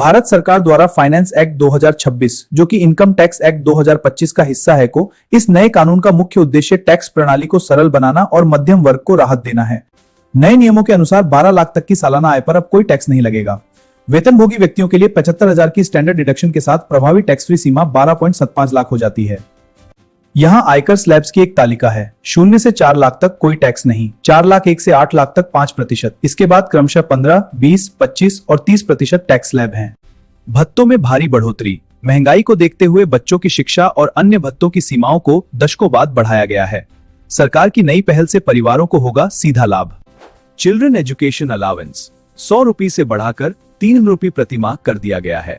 भारत सरकार द्वारा finance act 2026 जो कि इनकम टैक्स एक्ट 2025 का हिस्सा है को इस नए कानून का मुख्य उद्देश्य टैक्स प्रणाली को सरल बनाना और मध्यम वर्ग को राहत देना है। नए नियमों के अनुसार 12 लाख तक की सालाना आय पर अब कोई टैक्स नहीं लगेगा। वेतनभोगी व्यक्तियों के लिए 75,000 की स्टैंडर्ड डिडक्शन के साथ प्रभावी टैक्स फ्री सीमा 12.75 लाख हो जाती है। यहाँ आयकर स्लैब्स की एक तालिका है। 0 से 4 लाख तक कोई टैक्स नहीं, 4 लाख 1 से 8 लाख तक 5%, इसके बाद क्रमशः 15, 20, 25 और 30% टैक्स स्लैब हैं। भत्तों में भारी बढ़ोतरी। महंगाई को देखते हुए बच्चों की शिक्षा और अन्य भत्तों की सीमाओं को दशकों बाद बढ़ाया गया है। सरकार की नई पहल से परिवारों को होगा सीधा लाभ। चिल्ड्रन एजुकेशन अलावेंस 100 रुपये से बढ़ाकर 3 रुपये प्रति माह कर दिया गया है।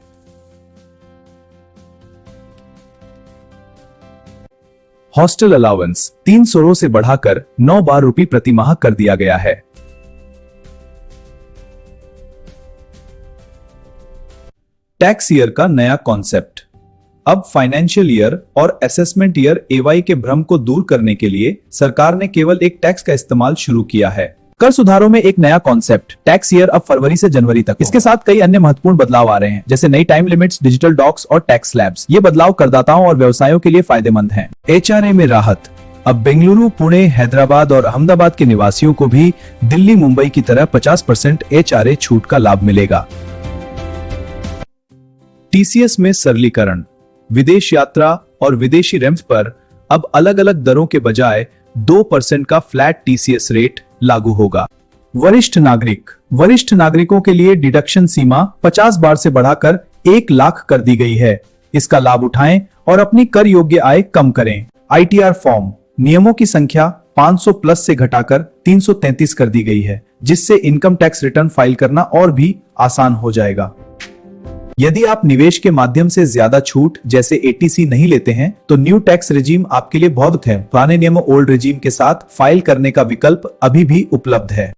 हॉस्टल अलाउंस 300 से बढ़ाकर 9 रुपये प्रति माह कर दिया गया है। टैक्स ईयर का नया कॉन्सेप्ट। अब फाइनेंशियल ईयर और असेसमेंट ईयर एवाई के भ्रम को दूर करने के लिए सरकार ने केवल एक टैक्स का इस्तेमाल शुरू किया है। कर सुधारों में एक नया कॉन्सेप्ट टैक्स ईयर अब फरवरी से जनवरी तक। इसके साथ कई अन्य महत्वपूर्ण बदलाव आ रहे हैं, जैसे नई टाइम लिमिट्स, डिजिटल डॉक्स और टैक्स स्लैब्स। ये बदलाव करदाताओं और व्यवसायों के लिए फायदेमंद हैं। एचआरए में राहत। अब बेंगलुरु, पुणे, हैदराबाद और अहमदाबाद के निवासियों को भी दिल्ली, मुंबई की तरह 50% एचआरए छूट का लाभ मिलेगा। टीसीएस में सरलीकरण। विदेश यात्रा और विदेशी रेंट पर अब अलग अलग दरों के बजाय 2% का फ्लैट टीसीएस रेट लागू होगा। वरिष्ठ नागरिकों के लिए डिडक्शन सीमा 50 बार से बढ़ाकर 1 लाख कर दी गई है। इसका लाभ उठाएं और अपनी कर योग्य आय कम करें। आईटीआर फॉर्म नियमों की संख्या 500 प्लस से घटाकर 333 कर दी गई है, जिससे इनकम टैक्स रिटर्न फाइल करना और भी आसान हो जाएगा। यदि आप निवेश के माध्यम से ज्यादा छूट जैसे एटीसी नहीं लेते हैं तो न्यू टैक्स रेजिम आपके लिए बहुत है। पुराने नियमों ओल्ड रेजिम के साथ फाइल करने का विकल्प अभी भी उपलब्ध है।